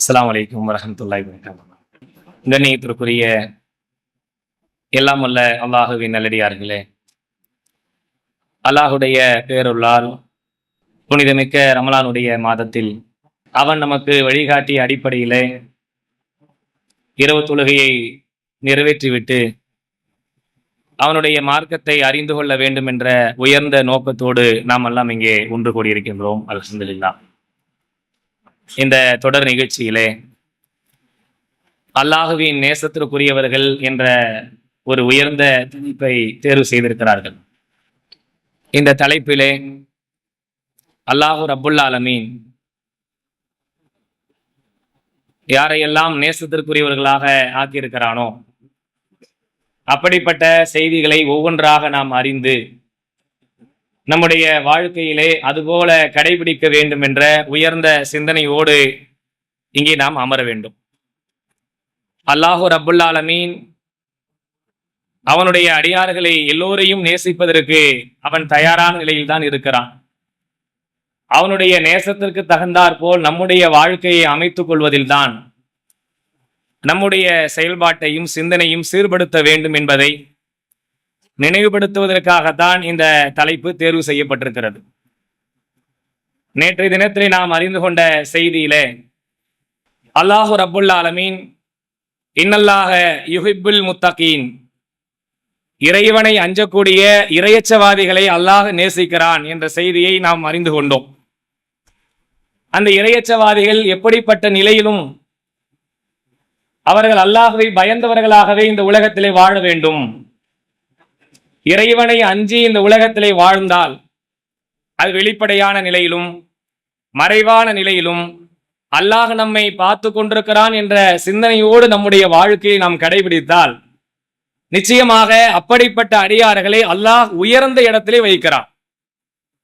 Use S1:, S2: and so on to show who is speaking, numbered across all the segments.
S1: அஸ்ஸலாமு அலைக்கும் வரஹ்மத்துல்லாஹி வபரகாத்துஹு. கண்ணியத்திற்குரிய எல்லாம் வல்ல அல்லாஹுவின் நல்லடியார்களே, அல்லாஹுடைய பேருள்ளால் புனிதமிக்க ரமலானுடைய மாதத்தில் அவன் நமக்கு வழிகாட்டிய அடிப்படையிலே இரவு தொழுகையை நிறைவேற்றிவிட்டு அவனுடைய மார்க்கத்தை அறிந்து கொள்ள வேண்டும் என்ற உயர்ந்த நோக்கத்தோடு நாம் எல்லாம் இங்கே ஒன்று கூடியிருக்கின்றோம். அல்ஹம்துலில்லாஹ். இந்த தொடர் நிகழ்ச்சியிலே அல்லாஹுவின் நேசத்திற்குரியவர்கள் என்ற ஒரு உயர்ந்த தலைப்பை தேர்வு செய்திருக்கிறார்கள். இந்த தலைப்பிலே அல்லாஹு ரப்புல் ஆலமீன் யாரையெல்லாம் நேசத்திற்குரியவர்களாக ஆக்கியிருக்கிறானோ அப்படிப்பட்ட செய்திகளை ஒவ்வொன்றாக நாம் அறிந்து நம்முடைய வாழ்க்கையிலே அதுபோல கடைபிடிக்க வேண்டும் என்ற உயர்ந்த சிந்தனையோடு இங்கே நாம் அமர வேண்டும். அல்லாஹு ரப்புல் ஆலமீன் அவனுடைய அடியார்களை எல்லோரையும் நேசிப்பதற்கு அவன் தயாரான நிலையில் தான் இருக்கிறான். அவனுடைய நேசத்திற்கு தகுந்தாற் போல் நம்முடைய வாழ்க்கையை அமைத்துக் கொள்வதில் தான் நம்முடைய செயல்பாட்டையும் சிந்தனையும் சீர்படுத்த வேண்டும் என்பதை நினைவுபடுத்துவதற்காகத்தான் இந்த தலைப்பு தேர்வு செய்யப்பட்டிருக்கிறது. நேற்றைய தினத்திலே நாம் அறிந்து கொண்ட செய்தியிலே அல்லாஹு ரப்புல் ஆலமீன் இன்னல்லாஹ யுஹிப்புல் முத்தகீன், இறைவனை அஞ்சக்கூடிய இறையச்சவாதிகளை அல்லாஹ் நேசிக்கிறான் என்ற செய்தியை நாம் அறிந்து கொண்டோம். அந்த இறையச்சவாதிகள் எப்படிப்பட்ட நிலையிலும் அவர்கள் அல்லாஹ்வை பயந்தவர்களாகவே இந்த உலகத்திலே வாழ வேண்டும். இறைவனை அஞ்சி இந்த உலகத்திலே வாழ்ந்தால் அது வெளிப்படையான நிலையிலும் மறைவான நிலையிலும் அல்லாஹ் நம்மை பார்த்து கொண்டிருக்கிறான் என்ற சிந்தனையோடு நம்முடைய வாழ்க்கையை நாம் கடைபிடித்தால் நிச்சயமாக அப்படிப்பட்ட அடியார்களை அல்லாஹ் உயர்ந்த இடத்திலே வைக்கிறான்.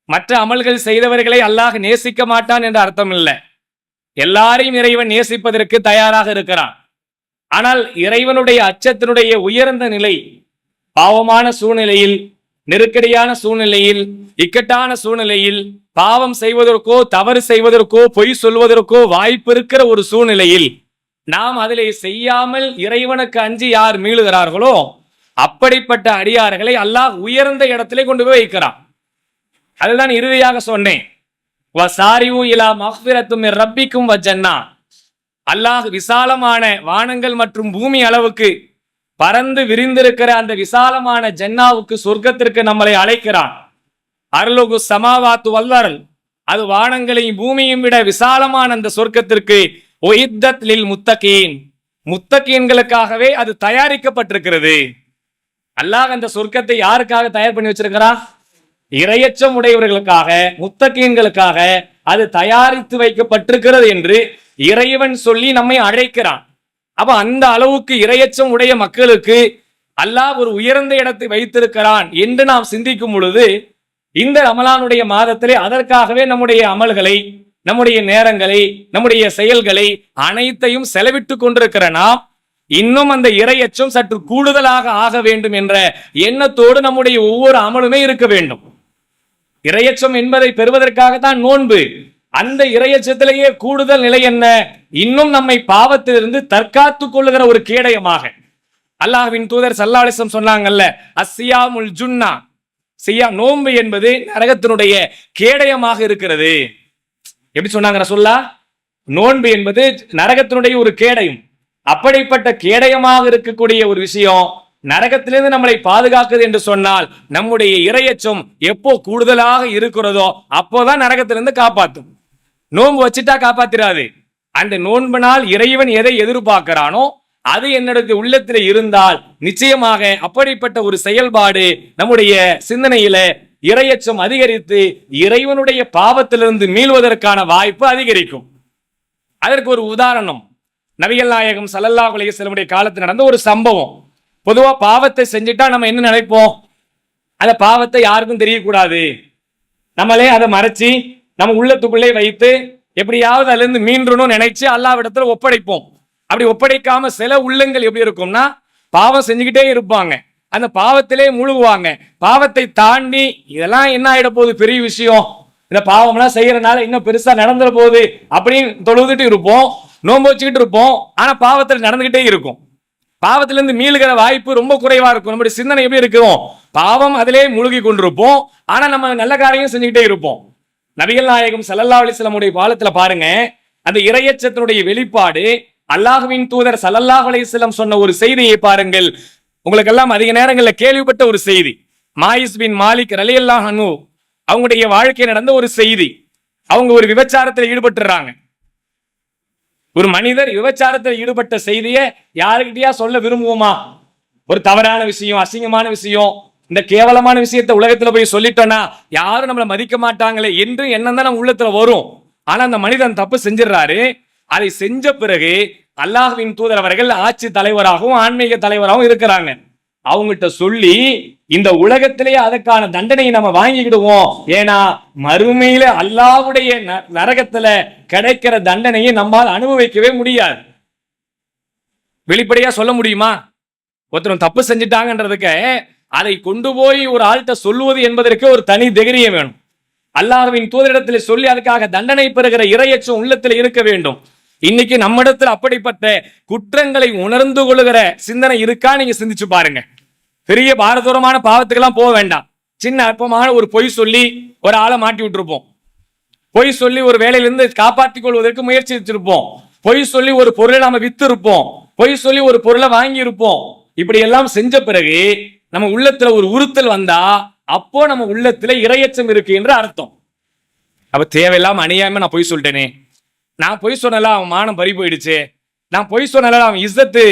S1: மற்ற அமல்கள் செய்தவர்களை அல்லாஹ் நேசிக்க மாட்டான் என்ற அர்த்தம் இல்லை. எல்லாரையும் இறைவன் நேசிப்பதற்கு தயாராக இருக்கிறான். ஆனால் இறைவனுடைய அச்சத்தினுடைய உயர்ந்த நிலை பாவமான சூழ்நிலையில், நெருக்கடியான சூழ்நிலையில், இக்கட்டான சூழ்நிலையில், பாவம் செய்வதற்கோ தவறு செய்வதற்கோ பொய் சொல்வதற்கோ வாய்ப்பு இருக்கிற ஒரு சூழ்நிலையில் நாம் அதிலே செய்யாமல் இறைவனுக்கு அஞ்சி யார் மீளுகிறார்களோ அப்படிப்பட்ட அடியார்களை அல்லாஹ் உயர்ந்த இடத்திலே கொண்டு போய் வைக்கிறான். அதுதான் இறுதியாக சொன்னேன், வசாரிஉ இலா மக்ஃபிரத்தும் மிர் ரப்பிக்கும் வஜன்னா. அல்லாஹ் விசாலமான வானங்கள் மற்றும் பூமி அளவுக்கு பறந்து விரிந்திருக்கிற அந்த விசாலமான ஜன்னாவுக்கு, சொர்க்கத்திற்கு நம்மளை அழைக்கிறான். அருளுகு சமாவாத்து வல்லரல், அது வானங்களையும் பூமியும் விட விசாலமான அந்த சொர்க்கத்திற்கு உஇத்தத் லில் முத்தகீன், முத்தகீன்களுக்காகவே அது தயாரிக்கப்பட்டிருக்கிறது. அல்லாஹ் அந்த சொர்க்கத்தை யாருக்காக தயார் பண்ணி வச்சிருக்கிறான்? இறையச்சம் உடையவர்களுக்காக, முத்தகீன்களுக்காக அது தயாரித்து வைக்கப்பட்டிருக்கிறது என்று இறைவன் சொல்லி நம்மை அழைக்கிறான். அப்ப அந்த அளவுக்கு இறையச்சம் உடைய மக்களுக்கு அல்லாஹ் ஒரு உயர்ந்த இடத்தை வைத்திருக்கிறான் என்று நாம் சிந்திக்கும் பொழுது இந்த ரமலானுடைய மாதத்திலே அதற்காகவே நம்முடைய அமல்களை, நம்முடைய நேரங்களை, நம்முடைய செயல்களை அனைத்தையும் செலவிட்டு கொண்டிருக்கிற நாம் இன்னும் அந்த இறையச்சம் சற்று கூடுதலாக ஆக வேண்டும் என்ற எண்ணத்தோடு நம்முடைய ஒவ்வொரு அமலுமே இருக்க வேண்டும். இறையச்சம் என்பதை பெறுவதற்காகத்தான் நோன்பு. அந்த இறையச்சத்திலேயே கூடுதல் நிலை என்ன? இன்னும் நம்மை பாவத்திலிருந்து தற்காத்துக் கொள்ளுகிற ஒரு கேடயமாக அல்லாஹ்வின் தூதர் ஸல்லல்லாஹு அலைஹி வஸல்லம் சொன்னாங்கல்ல, அஸ்ஸியாமுல் ஜுன்னா, நோன்பு என்பது நரகத்தினுடைய கேடயமாக இருக்கிறது. எப்படி சொன்னாங்க ரசூலுல்லாஹ்? நோன்பு என்பது நரகத்தினுடைய ஒரு கேடயம். அப்படிப்பட்ட கேடயமாக இருக்கக்கூடிய ஒரு விஷயம் நரகத்திலிருந்து நம்மளை பாதுகாக்குது என்று சொன்னால் நம்முடைய இறையச்சம் எப்போ கூடுதலாக இருக்கிறதோ அப்போதான் நரகத்திலிருந்து காப்பாற்றும். நோன்பு வச்சுட்டா காப்பாத்திராது. அந்த நோன்பினால் இறைவன் எதை எதிர்பார்க்கிறானோ அது என்னுடைய உள்ளத்தில் இருந்தால் நிச்சயமாக அப்படிப்பட்ட ஒரு செயல்பாடு நம்முடைய சிந்தனையில இறையச்சம் அதிகரித்து இறைவனுடைய பாவத்திலிருந்து மீள்வதற்கான வாய்ப்பு அதிகரிக்கும். அதற்கு ஒரு உதாரணம், நபிகள் நாயகம் ஸல்லல்லாஹு அலைஹி வஸல்லம் காலத்தில் நடந்த ஒரு சம்பவம். பொதுவா பாவத்தை செஞ்சுட்டா நம்ம என்ன நினைப்போம்? அந்த பாவத்தை யாருக்கும் தெரியக்கூடாது, நம்மளே அதை மறைச்சி நம்ம உள்ளத்துக்குள்ளே வைத்து எப்படியாவது அதுல இருந்து மீண்டணும் நினைச்சு அல்லாஹ்விடத்துல ஒப்படைப்போம். அப்படி ஒப்படைக்காம சில உள்ளங்கள் எப்படி இருக்கும்னா பாவம் செஞ்சுக்கிட்டே இருப்பாங்க, அந்த பாவத்திலே முழுகுவாங்க. பாவத்தை தாண்டி இதெல்லாம் என்ன ஆயிட போகுது, பெரிய விஷயம், இந்த பாவம்லாம் செய்யறதுனால இன்னும் பெருசா நடந்துட போகுது அப்படின்னு தொழுதுட்டு இருப்போம். நோன்பு வச்சுக்கிட்டு இருப்போம், ஆனா பாவத்தில் நடந்துகிட்டே இருக்கும். பாவத்திலிருந்து மீளுகிற வாய்ப்பு ரொம்ப குறைவா இருக்கும். நம்முடைய சிந்தனை எப்படி இருக்கிறோம்? பாவம் அதிலே மூழ்கி கொண்டிருப்போம், ஆனா நம்ம நல்ல காரியம் செஞ்சுக்கிட்டே இருப்போம். நபிகள் நாயகம் ஸல்லல்லாஹு அலைஹி வஸல்லம் உடைய காலத்துல பாருங்க, அந்த இறையச்சத்தினுடைய வெளிப்பாடு, அல்லாஹ்வின் தூதர் ஸல்லல்லாஹு அலைஹி வஸல்லம் சொன்ன ஒரு செய்தியை பாருங்கள். உங்களுக்கு எல்லாம் அதிக நேரங்களில் கேள்விப்பட்ட ஒரு செய்தி. மாயிஸ் பின் மாலிக் ரலியல்லாஹு அன்ஹு அவங்களுடைய வாழ்க்கை நடந்த ஒரு செய்தி. அவங்க ஒரு விபச்சாரத்தில் ஈடுபட்டுறாங்க. ஒரு மனிதர் விபச்சாரத்தில் ஈடுபட்ட செய்தியை யாருக்கிட்டயா சொல்ல விரும்புவோமா? ஒரு தவறான விஷயம், அசிங்கமான விஷயம், இந்த கேவலமான விஷயத்தை உலகத்துல போய் சொல்லிட்டோம்னா யாரும் நம்மளை மதிக்க மாட்டாங்களே என்று எண்ணம் தான் நம்ம உள்ளத்துல வரும். ஆனா அந்த மனிதன் தப்பு செஞ்சிடறாரு. அதை செஞ்ச பிறகு அல்லாஹ்வின் தூதர் அவர்கள் ஆட்சி தலைவராகவும் ஆன்மீக தலைவராகவும் இருக்கிறாங்க. அவங்ககிட்ட சொல்லி இந்த உலகத்திலேயே அதற்கான தண்டனையை நம்ம வாங்கிக்கிடுவோம், ஏன்னா மறுமையில அல்லாஹ்வுடைய நரகத்துல கிடைக்கிற தண்டனையை நம்மால் அனுபவிக்கவே முடியாது. வெளிப்படையா சொல்ல முடியுமா? ஒருத்தரும் தப்பு செஞ்சிட்டாங்கன்றதுக்கு அதை கொண்டு போய் ஒரு ஆள்கிட்ட சொல்லுவது என்பதற்கு ஒரு தனி தைரியம் வேணும். அல்லாஹ்வின் தூதரிடத்தில் சொல்லி அதுக்காக தண்டனை பெறுகிற இறையச்சம் உள்ளத்தில் இருக்க வேண்டும். இன்னைக்கு நம்மிடத்தில் அப்படிப்பட்ட குற்றங்களை உணர்ந்து கொள்ளுகிற சிந்தனை இருக்கா? நீங்க சிந்திச்சு பாருங்க. பெரிய பாரதூரமான பாவத்துக்கெல்லாம் போக வேண்டாம். சின்ன அற்பமான ஒரு பொய் சொல்லி ஒரு ஆளை மாட்டி விட்டுருப்போம். பொய் சொல்லி ஒரு வேலையிலிருந்து காப்பாற்றிக் கொள்வதற்கு முயற்சி வச்சிருப்போம். பொய் சொல்லி ஒரு பொருளை நாம வித்து இருப்போம். பொய் சொல்லி ஒரு பொருளை வாங்கி இருப்போம். இப்படி எல்லாம் செஞ்ச பிறகு நம்ம உள்ளத்துல ஒரு உறுத்தல் வந்தா அப்போ நம்ம உள்ளத்துல இறையச்சம் இருக்கு என்று அர்த்தம். அப்ப தேவையில்லாம அநியாயமா நான் பொய் சொல்லிட்டேனே, நான் பொய் சொன்னல அவன் மானம் பறி போயிடுச்சு, நான் பொய் சொன்னல அவன் இஸ்ஸத்து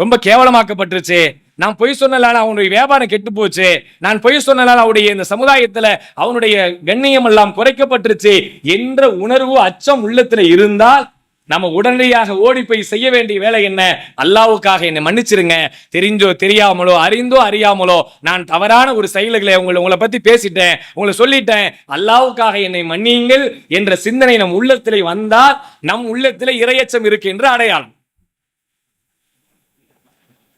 S1: ரொம்ப கேவலமாக்கப்பட்டுருச்சு, நான் பொய் சொன்னலால அவனுடைய வியாபாரம் கெட்டு போச்சு, நான் பொய் சொன்னலால அவனுடைய இந்த சமுதாயத்துல அவனுடைய கண்ணியம் எல்லாம் குறைக்கப்பட்டுருச்சு என்ற உணர்வு அச்சம் உள்ளத்துல இருந்தால் நம்ம உடனடியாக ஓடி போய் செய்ய வேண்டிய வேலை என்ன? அல்லாஹ்வுக்காக என்னை மன்னிச்சிருங்க, தெரிஞ்சோ தெரியாமலோ அறிந்தோ அறியாமலோ நான் தவறான ஒரு செயல்களை உங்களை பத்தி பேசிட்டேன், உங்களை சொல்லிட்டேன், அல்லாஹ்வுக்காக என்னை மன்னியுங்கள் என்ற சிந்தனை நம் உள்ளத்திலே வந்தால் நம் உள்ளத்திலே இறையச்சம் இருக்கு என்று அடையாளம்.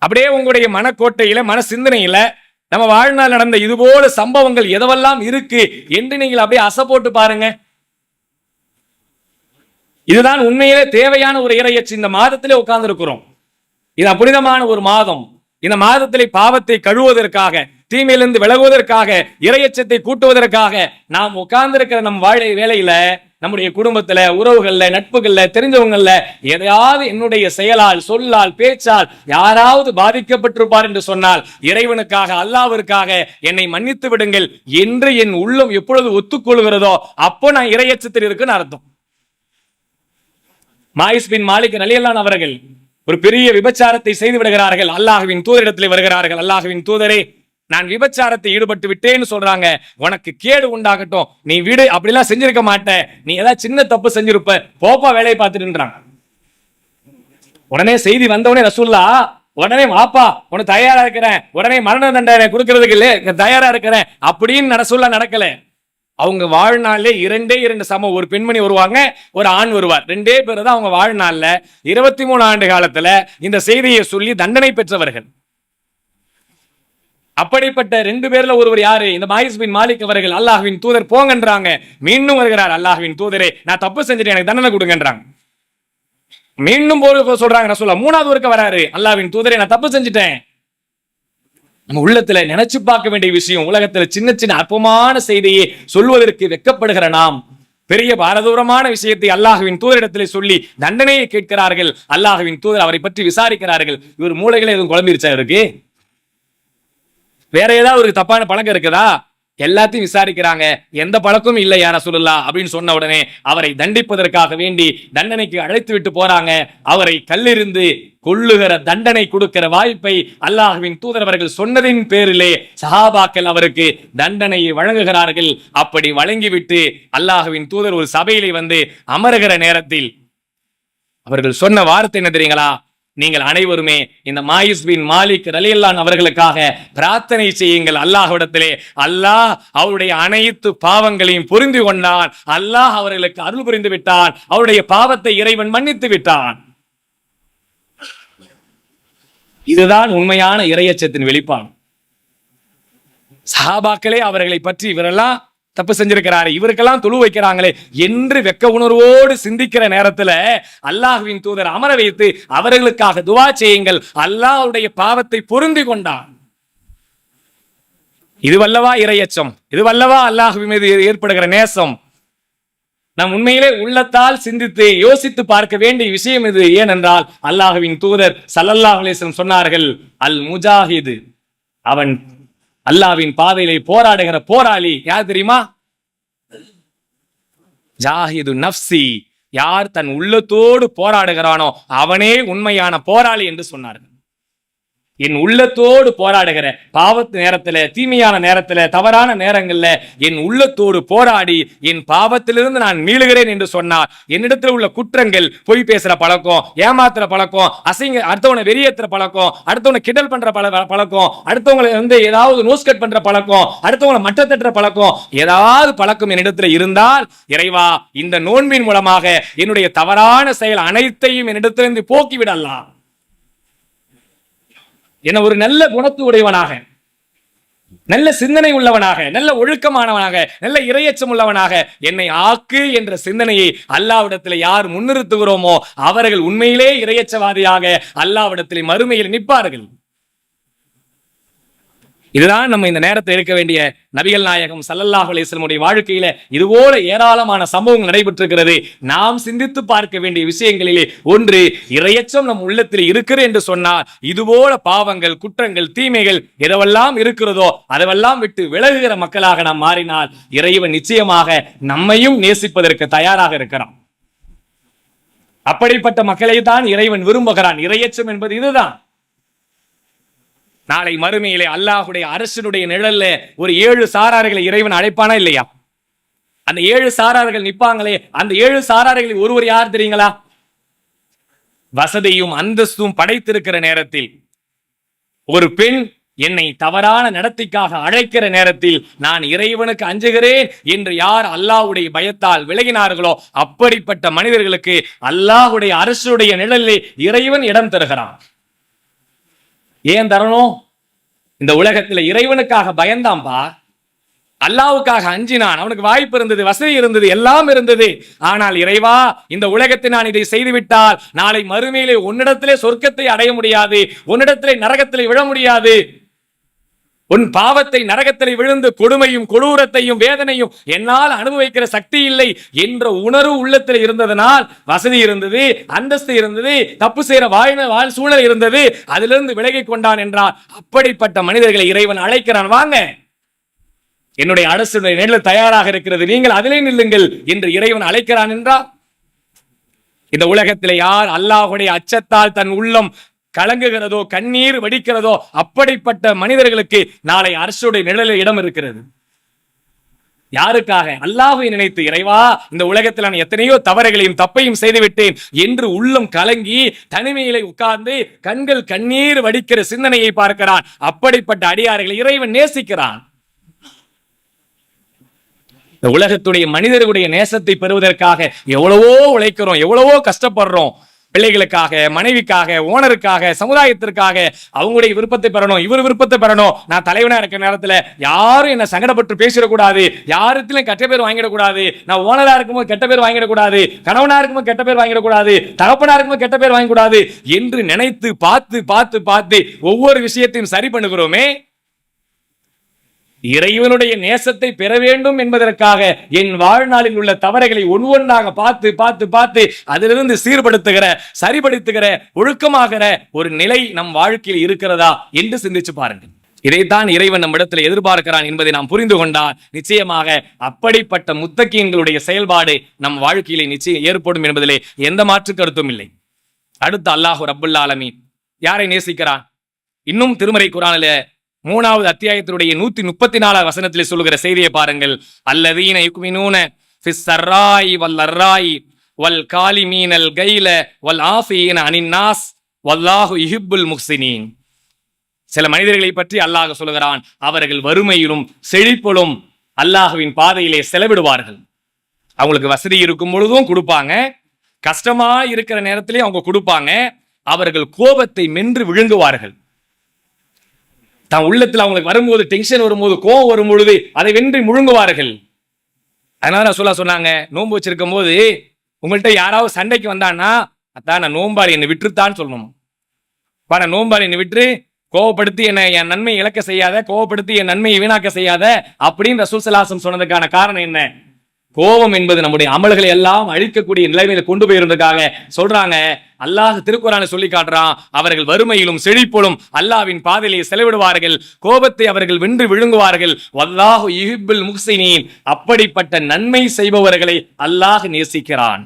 S1: அப்படியே உங்களுடைய மனக்கோட்டையில மன சிந்தனையில நம்ம வாழ்நாள் நடந்த இதுபோல சம்பவங்கள் எதெல்லாம் இருக்கு என்று நீங்கள் அப்படியே அசை போட்டு பாருங்க. இதுதான் உண்மையிலே தேவையான ஒரு இறையச்சம். இந்த மாதத்திலே உட்கார்ந்து இருக்கிறோம். இது புனிதமான ஒரு மாதம். இந்த மாதத்திலே பாவத்தை கழுவுவதற்காக, தீமையிலிருந்து விலகுவதற்காக, இறையச்சத்தை கூட்டுவதற்காக நாம் உட்கார்ந்து இருக்கிற நம் வேலையில நம்முடைய குடும்பத்துல, உறவுகள்ல, நட்புகள்ல, தெரிஞ்சவங்கள்ல எதையாவது என்னுடைய செயலால், சொல்லால், பேச்சால் யாராவது பாதிக்கப்பட்டிருப்பார் என்று சொன்னால் இறைவனுக்காக, அல்லாஹ்விற்காக என்னை மன்னித்து விடுங்கள் என்று என் உள்ளம் எப்பொழுது ஒத்துக்கொள்கிறதோ அப்போ நான் இறையச்சத்தில் இருக்குன்னு அர்த்தம். மாயிஸ் பின் மாலிக் ரலியல்லாஹு அன்ஹு அவர்கள் ஒரு பெரிய விபச்சாரத்தை செய்து விடுகிறார்கள். அல்லாஹ்வின் தூதரிடத்தில் வருகிறார்கள். அல்லாஹ்வின் தூதரே, நான் விபச்சாரத்தை ஈடுபட்டு விட்டேன்னு சொல்றாங்க, உனக்கு கேடு உண்டாகட்டும், நீ விடு, அப்படிலாம் செஞ்சிருக்க மாட்டேன், நீ ஏதாவது சின்ன தப்பு செஞ்சிருப்ப, போப்பா வேலையை பார்த்துட்டுன்றாங்க. உடனே செய்தி வந்தவனே ரசூலுல்லாஹ் உடனே வாப்பா உனக்கு தயாரா இருக்கிறேன், உடனே மரண தண்டனை கொடுக்கறதுக்கு இல்ல தயாரா இருக்கிறேன் அப்படின்னு ரசூலுல்லாஹ் நடக்கல. அவங்க வாழ்நாள்ல இரண்டே சமம், ஒரு பெண்மணி வருவாங்க, ஒரு ஆண் வருவார், ரெண்டே பேர் தான் அவங்க வாழ்நாள்ல 23 ஆண்டு காலத்துல இந்த செய்தியை சொல்லி தண்டனை பெற்றவர்கள். அப்படிப்பட்ட 2 பேர்ல ஒருவர் யாரு? இந்த மாயிஸ் பின் மாலிக் அவர்கள். அல்லாஹ்வின் தூதர் போங்கன்றாங்க. மீண்டும் வருகிறார். அல்லாஹ்வின் தூதரே, நான் தப்பு செஞ்சுட்டேன், எனக்கு தண்டனை கொடுங்கன்றாங்க. மீண்டும் சொல்றாங்க ரசூலுல்லாஹ். 3வது ஒருக்க வராரு. அல்லாஹ்வின் தூதரே, நான் தப்பு செஞ்சுட்டேன். நம்ம உள்ளத்துல நினைச்சு பார்க்க வேண்டிய விஷயம். உலகத்துல சின்ன சின்ன அற்பமான செய்தியை சொல்வதற்கு வெட்கப்படுகிற நாம் பெரிய பாரதூரமான விஷயத்தை அல்லாஹ்வின் தூதரிடத்திலே சொல்லி தண்டனையை கேட்கிறார்கள். அல்லாஹ்வின் தூதர் அவரை பற்றி விசாரிக்கிறார்கள். இவர் மூளைகளை எதுவும் குழம்பிருச்சா? இருக்கு வேற ஏதாவது ஒரு தப்பான பழக்கம் இருக்குதா? எல்லாத்தையும் விசாரிக்கிறாங்க. எந்த பழக்கமும் இல்லை யா ரசூலுல்லாஹ் அப்படின்னு சொன்ன உடனே அவரை தண்டிப்பதற்காக வேண்டி தண்டனைக்கு அழைத்து விட்டு போறாங்க. அவரை கல்லெறிந்து கொல்லுகிற தண்டனை கொடுக்கிற வாய்ப்பை அல்லாஹ்வின் தூதர் அவர்கள் சொன்னதின் பேரிலே சஹாபாக்கள் அவருக்கு தண்டனையை வழங்குகிறார்கள். அப்படி வழங்கிவிட்டு அல்லாஹ்வின் தூதர் ஒரு சபையிலே வந்து அமருகிற நேரத்தில் அவர்கள் சொன்ன வார்த்தை என்ன தெரியுங்களா? நீங்கள் அனைவருமே இந்த மாயிஸ் பின் மாலிக் ரலியல்லாஹு அன்ஹு அவர்களுக்காக பிரார்த்தனை செய்யுங்கள் அல்லாஹ்விடத்திலே. அல்லாஹ் அவருடைய அனைத்து பாவங்களையும் புரிந்து கொண்டான். அல்லாஹ் அவர்களுக்கு அருள் புரிந்து விட்டான். அவருடைய பாவத்தை இறைவன் மன்னித்து விட்டான். இதுதான் உண்மையான இறையச்சத்தின் வெளிப்பாடு. சஹாபாக்களே அவர்களை பற்றி இவரெல்லாம் தப்பு செஞ்சிருக்கிறாரு, இவருக்கெல்லாம் தொழு வைக்கிறாங்களே என்று வெக்க உணர்வோடு சிந்திக்கிற நேரத்தில் அல்லாஹ்வின் தூதர் அமர வைத்து அவர்களுக்காக துவா செய்யுங்கள், அல்லாஹ்வுடைய பாவத்தை பொருந்தி கொண்டான். இதுவல்லவா இறையச்சம், இதுவல்லவா அல்லாஹ்வின் மீது ஏற்படுகிற நேசம். நம் உண்மையிலே உள்ளத்தால் சிந்தித்து யோசித்து பார்க்க வேண்டிய விஷயம் இது. ஏனென்றால் அல்லாஹ்வின் தூதர் ஸல்லல்லாஹு அலைஹி வஸல்லம் சொன்னார்கள், அல் முஜாஹிது, அவன் அல்லாஹ்வின் பாதையிலே போராடுகிற போராளி யார் தெரியுமா? ஜாஹிது நஃப்ஸி, யார் தன் உள்ளத்தோடு போராடுகிறானோ அவனே உண்மையான போராளி என்று சொன்னார்கள். என் உள்ளத்தோடு போராடுகிற பாவத்து நேரத்துல, தீமையான நேரத்துல, தவறான நேரங்கள்ல என் உள்ளத்தோடு போராடி என் பாவத்திலிருந்து நான் மீளுகிறேன் என்று சொன்னார். என்னிடத்தில் உள்ள குற்றங்கள், பொய் பேசுற பழக்கம், ஏமாத்துற பழக்கம், அடுத்தவனை வெறியேற்றுற பழக்கம், அடுத்தவனை கிண்டல் பண்ற பழக்கம், அடுத்தவங்களை ஏதாவது நோஸ்கட் பண்ற பழக்கம், அடுத்தவங்களை மட்டத்தட்டுற பழக்கம், ஏதாவது பழக்கம் என்னிடத்துல இருந்தால் இறைவா இந்த நோன்பின் மூலமாக என்னுடைய தவறான செயல் அனைத்தையும் என்னிடத்திலிருந்து போக்கிவிடலாம். என ஒரு நல்ல குணத்து உடையவனாக, நல்ல சிந்தனை உள்ளவனாக, நல்ல ஒழுக்கமானவனாக, நல்ல இறையச்சம் உள்ளவனாக என்னை ஆக்கு என்ற சிந்தனையை அல்லாஹ்விடத்தில் யார் முன்னிறுத்துகிறோமோ அவர்கள் உண்மையிலே இறையச்சவாதியாக அல்லாஹ்விடத்தில் மறுமையில் நிற்பார்கள். இதுதான் நம்ம இந்த நேரத்தில் இருக்க வேண்டிய நபிகள் நாயகம் ஸல்லல்லாஹு அலைஹி வஸல்லம் வாழ்க்கையில இதுபோல ஏராளமான சம்பவங்கள் நடைபெற்றிருக்கிறது. நாம் சிந்தித்து பார்க்க வேண்டிய விஷயங்களிலே ஒன்று, இறையச்சம் நம் உள்ளத்தில் இருக்கிறது என்று சொன்னால் இதுபோல பாவங்கள், குற்றங்கள், தீமைகள் எதெல்லாம் இருக்கிறதோ அதெல்லாம் விட்டு விலகுகிற மக்களாக நாம் மாறினால் இறைவன் நிச்சயமாக நம்மையும் நேசிப்பதற்கு தயாராக இருக்கிறான். அப்படிப்பட்ட மக்களை தான் இறைவன் விரும்புகிறான். இறையச்சம் என்பது இதுதான். நாளை மறுமையிலே அல்லாஹ்வுடைய அரசினுடைய நிழல்ல ஒரு 7 சாரார்களை இறைவன் அழைப்பானா இல்லையா? அந்த 7 சாரார்கள் நிற்பாங்களே, அந்த 7 சாரார்களில் ஒருவர் யார் தெரியுங்களா? வசதியும் அந்தஸ்தும் படைத்திருக்கிற நேரத்தில் ஒரு பெண் என்னை தவறான நடத்திக்காக அழைக்கிற நேரத்தில் நான் இறைவனுக்கு அஞ்சுகிறேன் என்று யார் அல்லாஹ்வுடைய பயத்தால் விலகினார்களோ அப்படிப்பட்ட மனிதர்களுக்கு அல்லாஹ்வுடைய அரசுடைய நிழலிலே இறைவன் இடம் தருகிறான். ஏன் தரணும்? இந்த உலகத்தில் இறைவனுக்காக பயந்தாம்பா, அல்லாஹ்வுக்காக அஞ்சினான். அவனுக்கு வாய்ப்பு இருந்தது, வசதி இருந்தது, எல்லாம் இருந்தது. ஆனால் இறைவா, இந்த உலகத்தில் நான் இதை செய்துவிட்டால் நாளை மறுமையிலே உன்னிடத்திலே சொர்க்கத்தை அடைய முடியாது, உன்னிடத்திலே நரகத்திலே விழ முடியாது. உன் பாவத்தை நரகத்தில் விழுந்து கொடுமையும் கொடூரத்தையும் வேதனையும் என்னால் அனுபவிக்கிற சக்தி இல்லை என்ற உணர்வு உள்ளத்தில் இருந்ததனால் வசதி இருந்தது, அந்தஸ்து இருந்தது, தப்பு செய்யற வாழ் சூழல் இருந்தது, அதிலிருந்து விலகி கொண்டான் என்றால் அப்படிப்பட்ட மனிதர்களை இறைவன் அழைக்கிறான், வாங்க என்னுடைய அரசுடைய நிழல் தயாராக இருக்கிறது, நீங்கள் அதிலே நில்லுங்கள் என்று இறைவன் அழைக்கிறான் என்றால் இந்த உலகத்தில் யார் அல்லாஹ்வுடைய அச்சத்தால் தன் உள்ளம் கலங்குகிறதோ, கண்ணீர் வடிக்கிறதோ அப்படிப்பட்ட மனிதர்களுக்கு நாளை அரசுடைய நிழலில் இடம் இருக்கிறது. யாருக்காக? அல்லாஹ்வை நினைத்து, இறைவா இந்த உலகத்தில் நான் எத்தனையோ தவறுகளையும் தப்பையும் செய்துவிட்டேன் என்று உள்ளம் கலங்கி தனிமையிலே உட்கார்ந்து கண்கள் கண்ணீர் வடிக்கிற சிந்தனையை பார்க்கிறான். அப்படிப்பட்ட அடியார்களை இறைவன் நேசிக்கிறான். இந்த உலகத்துடைய மனிதர்களுடைய நேசத்தை பெறுவதற்காக எவ்வளவோ உழைக்கிறோம், எவ்வளவோ கஷ்டப்படுறோம். பிள்ளைகளுக்காக, மனைவிக்காக, ஓனருக்காக, சமுதாயத்திற்காக அவங்களுடைய விருப்பத்தை பெறணும், இவர் விருப்பத்தை பெறணும். நான் தலைவனா இருக்கிற நேரத்தில் யாரும் என்ன சங்கடப்பட்டு பேசிடக்கூடாது, யாருத்திலும் கெட்ட பேர் வாங்கிடக்கூடாது, நான் ஓனரா இருக்கும்போது கெட்ட பேர் வாங்கிடக்கூடாது, கணவனா இருக்கும்போது கெட்ட பேர் வாங்கிடக்கூடாது, தகப்பனா இருக்கும்போது கெட்ட பேர் வாங்கிக்கூடாது என்று நினைத்து பார்த்து பார்த்து பார்த்து ஒவ்வொரு விஷயத்தையும் சரி பண்ணுகிறோமே. இறைவனுடைய நேசத்தை பெற வேண்டும் என்பதற்காக என் வாழ்நாளில் உள்ள தவறுகளை ஒவ்வொன்றாக பார்த்து பார்த்து பார்த்து அதிலிருந்து சீர்படுத்துகிற, சரிபடுத்துகிற, ஒழுக்கமாகிற ஒரு நிலை நம் வாழ்க்கையில் இருக்கிறதா என்று சிந்திச்சு பாருங்கள். இதைத்தான் இறைவன் நம்மிடத்தில் எதிர்பார்க்கிறான் என்பதை நாம் புரிந்து கொண்டால் நிச்சயமாக அப்படிப்பட்ட முத்தகீன்களுடைய செயல்பாடு நம் வாழ்க்கையிலே நிச்சயம் ஏற்படும் என்பதிலே எந்த மாற்று கருத்தும் இல்லை. அடுத்து அல்லாஹ் ரப்புல் ஆலமீன் யாரை நேசிக்கிறான்? இன்னும் திருமறை குர்ஆனில 3வது அத்தியாயத்தினுடைய 134 வசனத்திலே சொல்லுகிற செய்தியை பாருங்கள். அல்லதீன யுக்மினூன ஃபிஸ் ஸர்ராயி வல் லர்ராயி வல் காலிமீனல் கைல வல் ஆஃபீன அனின் நாஸ் வல்லாஹு யுஹிப்புல் முஹ்சினீன். சில மனிதர்களை பற்றி அல்லாஹ் சொல்லுகிறான், அவர்கள் வறுமையிலும் செழிப்பிலும் அல்லாஹ்வின் பாதையிலே செலவிடுவார்கள். அவங்களுக்கு வசதி இருக்கும் பொழுதும் கொடுப்பாங்க, கஷ்டமா இருக்கிற நேரத்திலே அவங்க கொடுப்பாங்க. அவர்கள் கோபத்தை மென்று விழுங்குவார்கள். தான் உள்ளத்தில் அவங்களுக்கு வரும்போது, டென்ஷன் வரும்போது, கோபம் வரும்பொழுது அதை வென்று முழுங்குவார்கள். அதனால ரசூலுல்லாஹ் சொன்னாங்க, நோன்பு வச்சிருக்கும் போது உங்கள்கிட்ட யாராவது சண்டைக்கு வந்தான்னா, அதான் நான் நோன்பாளி என்னை விட்டுருத்தான்னு சொல்லணும். நான் நோன்பாளி என்னை விட்டு கோவப்படுத்தி என்னை என் நன்மை இழக்க செய்யாத, கோவப்படுத்தி என் நன்மையை வீணாக்க செய்யாத அப்படின்னு ரசூல் ஸல்லல்லாஹு அலைஹி வஸல்லம் சொன்னதுக்கான காரணம் என்ன? கோபம் என்பது நம்முடைய அமல்களை எல்லாம் அழிக்கக்கூடிய நிலைமையில கொண்டு போயிருந்ததுக்காக சொல்றாங்க. அல்லாஹ் திருக்குர்ஆனை சொல்லி காட்டுறான், அவர்கள் வறுமையிலும் செழிப்பிலும் அல்லாஹ்வின் பாதையிலே செலவிடுவார்கள், கோபத்தை அவர்கள் வென்று விழுங்குவார்கள். வல்லாஹு யுஹிப்புல் முஹ்சினீன், அப்படிப்பட்ட நன்மை செய்பவர்களை அல்லாஹ் நேசிக்கிறான்.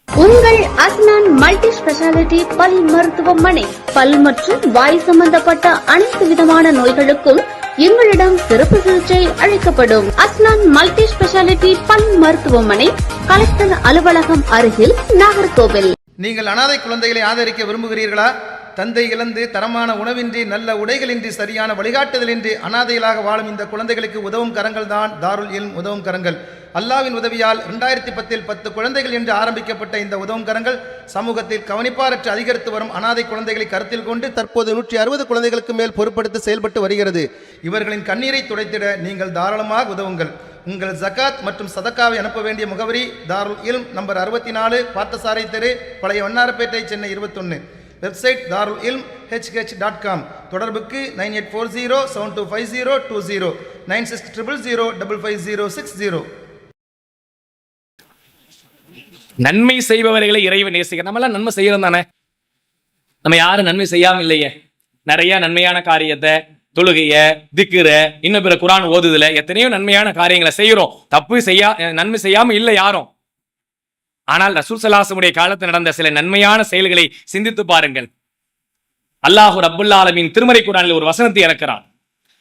S2: உங்கள் அஸ்னான் மல்டி ஸ்பெஷாலிட்டி பல் மருத்துவமனை. பல் மற்றும் வாய் சம்பந்தப்பட்ட அனைத்து விதமான நோய்களுக்கும் எங்களிடம் சிறப்பு சிகிச்சை அளிக்கப்படும். அஸ்னான் மல்டி ஸ்பெஷாலிட்டி பல் மருத்துவமனை, கலெக்டர் அலுவலகம் அருகில், நாகர்கோவில்.
S3: நீங்கள் அனாதை குழந்தைகளை ஆதரிக்க விரும்புகிறீர்களா? தந்தை இழந்து தரமான உணவின்றி, நல்ல உடைகளின்றி, சரியான வழிகாட்டுதலின்றி அனாதைகளாக வாழும் இந்த குழந்தைகளுக்கு உதவும் கரங்கள் தான் தாருல் இல்ம் உதவும் கரங்கள். அல்லாஹ்வின் உதவியால் 2010 10 குழந்தைகள் என்று ஆரம்பிக்கப்பட்ட இந்த உதவும் கரங்கள் சமூகத்தில் கவனிப்பாரற்று அதிகரித்து வரும் அனாதை குழந்தைகளை கருத்தில் கொண்டு தற்போது 160 குழந்தைகளுக்கு மேல் பொறுப்படுத்தி செயல்பட்டு வருகிறது. இவர்களின் கண்ணீரை துடைத்திட நீங்கள் தாராளமாக உதவுங்கள். உங்கள் ஜகாத் மற்றும் சதக்காவை அனுப்ப வேண்டிய முகவரி தாருல் இல்ம், நம்பர் 64, பார்த்தசாரை தெரு, பழைய வண்ணாரப்பேட்டை, சென்னை 21. வெப்சைட் தாருல் இல்ம் hh.com. தொடர்புக்கு 9840725020 9600055060.
S1: நன்மை செய்பவர்களை இறைவன் நேசிக்க. நம்மளாம் நன்மை செய்யறோம் தானே, நம்ம யாரும் நன்மை செய்யாம இல்லையே. நிறைய நன்மையான காரியத்தை, தொழுகைய, திக்ர, இன்னும் பிற குர்ஆன் ஓதுதுல எத்தனையோ நன்மையான காரியங்களை செய்யறோம். தப்பு நன்மை செய்யாம இல்லை யாரும். ஆனால் ரசூல் ஸல்லல்லாஹு அலைஹி வஸல்லம் காலத்தில் நடந்த சில நன்மையான செயல்களை சிந்தித்து பாருங்கள். அல்லாஹ் ரப்புல் ஆலமீன் திருமறை குர்ஆனில் ஒரு வசனத்தை இறக்கிறான்.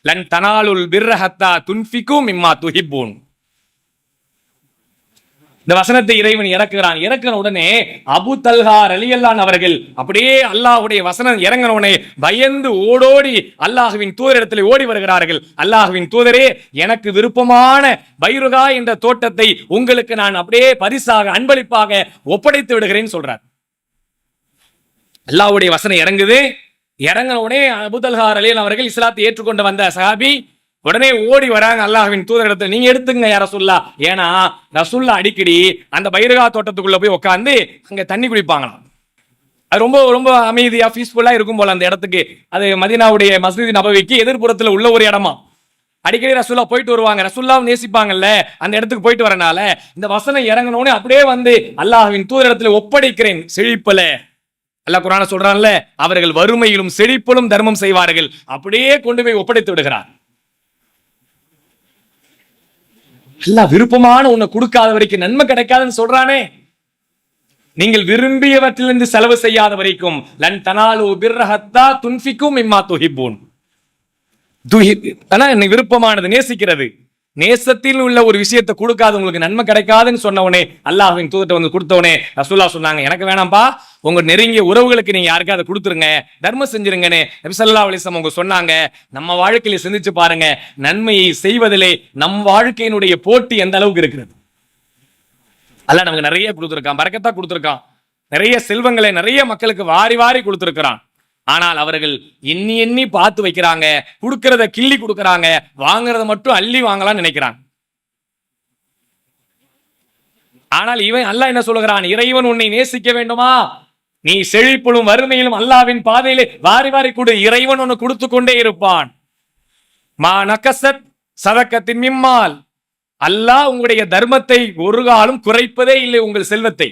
S1: லன் தனாலுல் பிர்ர ஹத்தா துன்ஃபிகு மிம்மா துஹிப்பூன். இந்த வசனத்தை இறைவன் இறக்குகிறான். இறக்கின உடனே அபூ தல்ஹா ரலியல்லாஹு அவர்கள் அப்படியே அல்லாஹ்வுடைய வசனம் இறங்கின உடனே பயந்து ஓடோடி அல்லாஹ்வின் தூதரிடத்தில் ஓடி வருகிறார்கள். அல்லாஹ்வின் தூதரே, எனக்கு விருப்பமான பைருகா என்ற தோட்டத்தை உங்களுக்கு நான் அப்படியே பரிசாக அன்பளிப்பாக ஒப்படைத்து விடுகிறேன்னு சொல்றார். அல்லாஹ்வுடைய வசனம் இறங்குது. இறங்கின உடனே அபூ தல்ஹா ரலியல்லாஹு அவர்கள் இஸ்லாத்தை ஏற்றுக்கொண்டு வந்த சஹாபி உடனே ஓடி வராங்க அல்லாஹ்வின் தூதரிடத்தில், நீங்க எடுத்துங்க யா ரசூலுல்லாஹ். ஏன்னா ரசூலுல்லாஹ் அடிக்கடி அந்த பைருகா தோட்டத்துக்குள்ள போய் உட்காந்து அங்க தண்ணி குடிப்பாங்களாம். அது ரொம்ப ரொம்ப அமைதியா பீஸ்ஃபுல்லா இருக்கும் போல அந்த இடத்துக்கு. அது மதீனாவுடைய மஸ்ஜித் நபவிக்கு எதிர்ப்புறத்துல உள்ள ஒரு இடமா. அடிக்கடி ரசூலுல்லாஹ் போயிட்டு வருவாங்க. ரசூலுல்லாஹ் நேசிப்பாங்கல்ல, அந்த இடத்துக்கு போயிட்டு வரனால இந்த வசனம் இறங்கினோடனே அப்படியே வந்து அல்லாஹ்வின் தூதரிடத்தில் ஒப்படைக்கிறேன் செழிப்பல. அல்லாஹ் குர்ஆன்ல சொல்றான்ல, அவர்கள் வறுமையிலும் செழிப்பிலும் தர்மம் செய்வார்கள். அப்படியே கொண்டு போய் ஒப்படைத்து விடுகிறார். அல்லாஹ் விருப்பமான உன்னை கொடுக்காத வரைக்கும் நன்மை கிடைக்காதுன்னு சொல்றானே. நீங்கள் விரும்பியவற்றிலிருந்து செலவு செய்யாத வரைக்கும் லன் தனாலு பிர்ர ஹத்தா துன்ஃபிகு மிம்மா துஹிப்பூன். என்னை விருப்பமானது நேசிக்கிறது, நேசத்தில் உள்ள ஒரு விஷயத்தை கொடுக்காது உங்களுக்கு நன்மை கிடைக்காதுன்னு சொன்னவனே அல்லாஹ்வின் தூதர்ட்ட வந்து கொடுத்தவனே ரசூலுல்லாஹ் சொன்னாங்க, எனக்கு வேணாம்பா, உங்க நெருங்கிய உறவுகளுக்கு நீங்க யாருக்காவது கொடுத்துருங்க, தர்மம் செஞ்சிருங்கன்னு நபி ஸல்லல்லாஹு அலைஹி வஸல்லம் அவங்க சொன்னாங்க. நம்ம வாழ்க்கையில சிந்திச்சு பாருங்க, நன்மையை செய்வதிலே நம் வாழ்க்கையினுடைய போட்டி எந்த அளவுக்கு இருக்கிறது. அல்லாஹ் நமக்கு நிறைய கொடுத்துருக்கான், பரக்கத்தா கொடுத்துருக்கான், நிறைய செல்வங்களை நிறைய மக்களுக்கு வாரி வாரி கொடுத்துருக்கிறான். ஆனால் அவர்கள் எண்ணி எண்ணி பார்த்து வைக்கிறாங்க, கொடுக்கறத கிள்ளி கொடுக்கறாங்க, வாங்குறத மட்டும் அள்ளி வாங்கலாம் நினைக்கிறாங்க. ஆனால் இவன் அல்லாஹ் என்ன சொல்லுகிறான், இறைவன் உன்னை நேசிக்க வேண்டுமா, நீ செழிப்பிலும் வறுமையிலும் அல்லாஹ்வின் பாதையிலே வாரி வாரி கொடு, இறைவன் உன்னை கொடுத்து கொண்டே இருப்பான். மா நகசத் சதக்கத்தின் மிம்மால், அல்லாஹ் உங்களுடைய தர்மத்தை ஒரு காலம் குறைப்பதே இல்லை. உங்கள் செல்வத்தை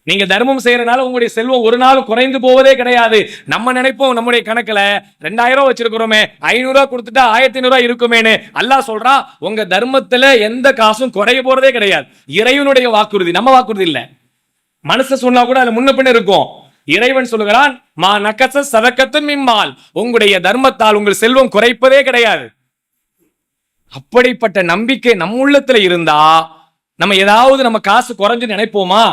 S1: நீங்க தர்மம் செய்யறதுனால உங்களுடைய செல்வம் ஒரு நாள் குறைந்து போவதே கிடையாது. நம்ம நினைப்போம் நம்முடைய கணக்குல 2000 வச்சிருக்கிறோமே, 500 கொடுத்துட்டா 1500 இருக்குமேனு. அல்லாஹ் சொல்றான், உங்க தர்மத்துல எந்த காசும் குறைய போறதே கிடையாது. இறைவனுடைய வாக்குறுதி, நம்ம வாக்குறுதி இல்ல. மனசு சொன்னா கூட அது முன்ன பின்ன இருக்கும். இறைவன் சொல்லுகிறான், மா நகச சதக்கத்தும் மிம்மால், உங்களுடைய தர்மத்தால் உங்கள் செல்வம் குறைப்பதே கிடையாது. அப்படிப்பட்ட நம்பிக்கை நம்ம உள்ளத்துல இருந்தா நம்ம ஏதாவது நம்ம காசு குறைஞ்சு நினைப்போமா?